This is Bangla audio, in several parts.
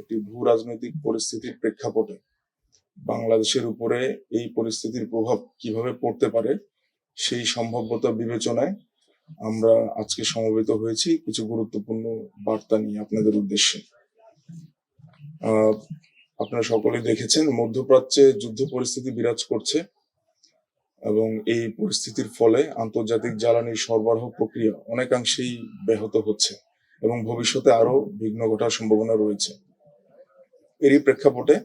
একটি ভূ রাজনৈতিক পরিস্থিতির প্রেক্ষাপটে বাংলাদেশের উপরে এই পরিস্থিতির প্রভাব কিভাবে পড়তে পারে সেই সম্ভাব্যতা বিবেচনায় আমরা আজকে সমবেত হয়েছি কিছু গুরুত্বপূর্ণ বার্তা নিয়ে আপনাদের উদ্দেশ্যে। আপনারা সকলেই দেখেছেন মধ্যপ্রাচ্যে যুদ্ধ পরিস্থিতি বিরাজ করছে এবং এই পরিস্থিতির ফলে আন্তর্জাতিক জ্বালানি সরবরাহ প্রক্রিয়া অনেকাংশেই ব্যাহত হচ্ছে এবং ভবিষ্যতে আরো বিঘ্ন ঘটার সম্ভাবনা রয়েছে। এরই প্রেক্ষাপটে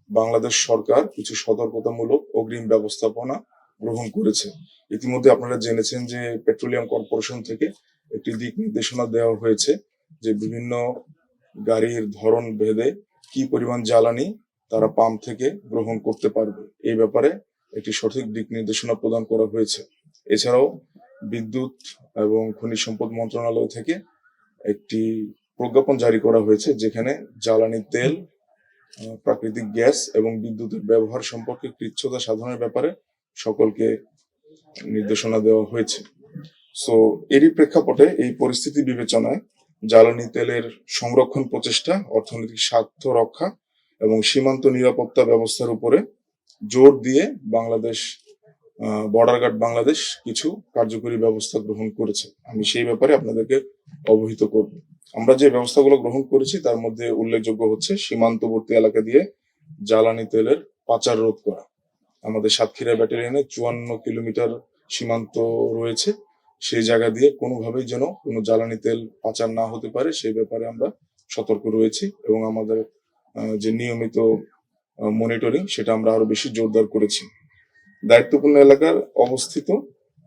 বাংলাদেশ সরকার কিছু সতর্কতামূলক অগ্রিম ব্যবস্থাপনা গ্রহণ করেছে। ইতিমধ্যে আপনারা জেনেছেন যে পেট্রোলিয়াম কর্পোরেশন থেকে একটি দিক নির্দেশনা দেওয়া হয়েছে যে বিভিন্ন গাড়ির ধরন ভেদে কি পরিমাণ জ্বালানি তারা পাম্প থেকে গ্রহণ করতে পারবে এই ব্যাপারে একটি সঠিক দিক নির্দেশনা প্রদান করা হয়েছে। এছাড়াও বিদ্যুৎ এবং খনিজ সম্পদ মন্ত্রণালয় থেকে একটি প্রজ্ঞাপন জারি করা হয়েছে যেখানে জ্বালানি তেল, প্রাকৃতিক গ্যাস এবং বিদ্যুতের ব্যবহার সম্পর্কে কৃচ্ছ্রতা সাধনের ব্যাপারে সকলকে নির্দেশনা দেওয়া হয়েছে। সো এরই প্রেক্ষাপটে এই পরিস্থিতি বিবেচনায় জ্বালানি তেলের সংরক্ষণ প্রচেষ্টা, অর্থনৈতিক স্বার্থ রক্ষা এবং সীমান্ত নিরাপত্তা ব্যবস্থার উপরে জোর দিয়ে বাংলাদেশ বর্ডার গার্ড বাংলাদেশ কিছু কার্যকরী ব্যবস্থা গ্রহণ করেছে। আমি সেই ব্যাপারে আপনাদেরকে অবহিত করব। আমরা যে ব্যবস্থাগুলো গ্রহণ করেছি তার মধ্যে উল্লেখযোগ্য হচ্ছে সীমান্তবর্তী এলাকা দিয়ে জ্বালানি তেলের পাচার রোধ করা। আমাদের সাতক্ষীরা ব্যাটালিয়নে 54 কিলোমিটার সীমান্ত রয়েছে, সেই জায়গা দিয়ে কোনোভাবেই যেন কোনো জ্বালানি তেল পাচার না হতে পারে সেই ব্যাপারে আমরা সতর্ক রয়েছি এবং আমাদের যে নিয়মিত মনিটরিং সেটা আমরা আরো বেশি জোরদার করেছি। দায়িত্বপূর্ণ এলাকার অবস্থিত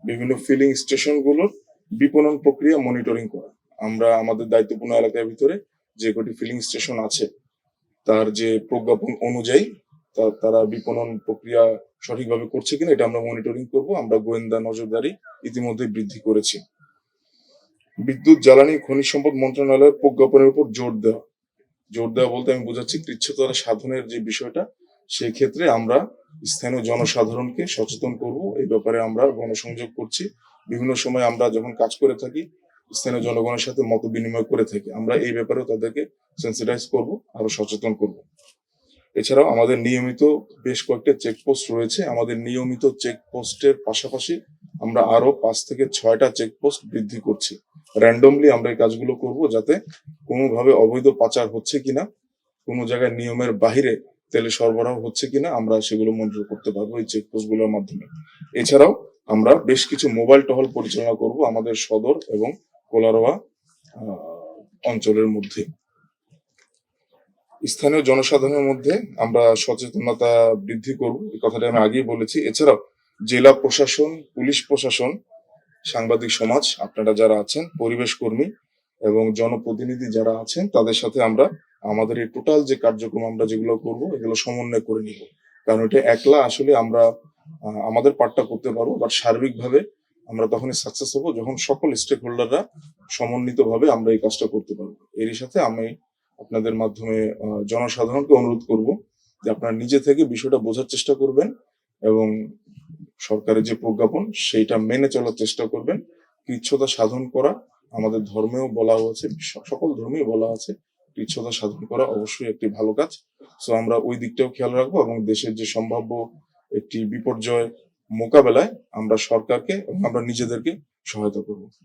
বিভিন্ন ফিলিং স্টেশনগুলোর বিপণন প্রক্রিয়া মনিটরিং করা। আমরা আমাদের দায়িত্বপূর্ণ এলাকার ভিতরে যে কটি ফিলিং স্টেশন আছে তার যে প্রজ্ঞাপন অনুযায়ী তারা বিপণন প্রক্রিয়া সঠিকভাবে করছে কিনা এটা আমরা মনিটরিং করব। আমরা গোয়েন্দা নজরদারি ইতিমধ্যে বৃদ্ধি করেছি। বিদ্যুৎ, জ্বালানি, খনিজ সম্পদ মন্ত্রণালয়ের প্রজ্ঞাপনের উপর জোর দেওয়া বলতে আমি বোঝাচ্ছি কৃচ্ছ্রতা সাধনের যে বিষয়টা, সেই ক্ষেত্রে আমরা স্থানীয় জনসাধারণকে সচেতন করব। এই ব্যাপারে আমরা গণসংযোগ করছি। বিভিন্ন সময় আমরা যখন কাজ করে থাকি স্থানীয় জনগণের সাথে মত বিনিময় করে থাকি, আমরা এই ব্যাপারেও তাদেরকে সেন্সিটাইজ করব, আরো সচেতন করব। এছাড়াও আমাদের নিয়মিত বেশ কয়েকটা চেকপোস্ট রয়েছে। আমাদের নিয়মিত চেকপোস্টের পাশাপাশি আমরা আরো 5 থেকে 6টা চেকপোস্ট বৃদ্ধি করছি। র্যান্ডমলি আমরা এই কাজগুলো করব যাতে কোনোভাবে অবৈধ পাচার হচ্ছে কিনা, কোনো জায়গায় নিয়মের বাহিরে তেলে সরবরাহ হচ্ছে কিনা আমরা সেগুলো মনিটর করতে পারবো এই চেকপোস্ট গুলোর মাধ্যমে। এছাড়াও আমরা বেশ কিছু মোবাইল টহল পরিচালনা করব আমাদের সদর এবং কোলারোয়া অঞ্চলের মধ্যে। স্থানীয় জনসাধারণের মধ্যে আমরা সচেতনতা বৃদ্ধি করব, এই কথাটা আমি আগেই বলেছি। এছাড়াও জেলা প্রশাসন, পুলিশ প্রশাসন, সাংবাদিক সমাজ আপনারা যারা আছেন, পরিবেশ কর্মী এবং জনপ্রতিনিধি যারা আছেন তাদের সাথে আমরা আমাদের এই টোটাল যে কার্যক্রম আমরা যেগুলো করব এগুলো সমন্বয় করে নিব। কারণ এটা একলা আসলে আমরা আমাদের পার্টটা করতে পারবো, বাট সার্বিকভাবে আমরা তখনই সাকসেস হবো যখন সকল স্টেক হোল্ডাররা সমন্বিতভাবে আমরা এই কাজটা করতে পারবো। এরই সাথে আমি আপনাদের মাধ্যমে জনসাধারণকে অনুরোধ করব যে আপনারা নিজে থেকে বিষয়টা বোঝার চেষ্টা করবেন এবং সরকারের যে প্রজ্ঞাপন সেইটা মেনে চলার চেষ্টা করবেন। কৃচ্ছ্রতা সাধন করা আমাদের ধর্মেও বলা হয়েছে, সকল ধর্মেই বলা আছে কৃচ্ছ্রতা সাধন করা অবশ্যই একটি ভালো কাজ। সো আমরা ওই দিকটাও খেয়াল রাখবো এবং দেশের যে সম্ভাব্য একটি বিপর্যয় মোকাবেলায় আমরা সরকারকে এবং আমরা নিজেদেরকে সহায়তা করব।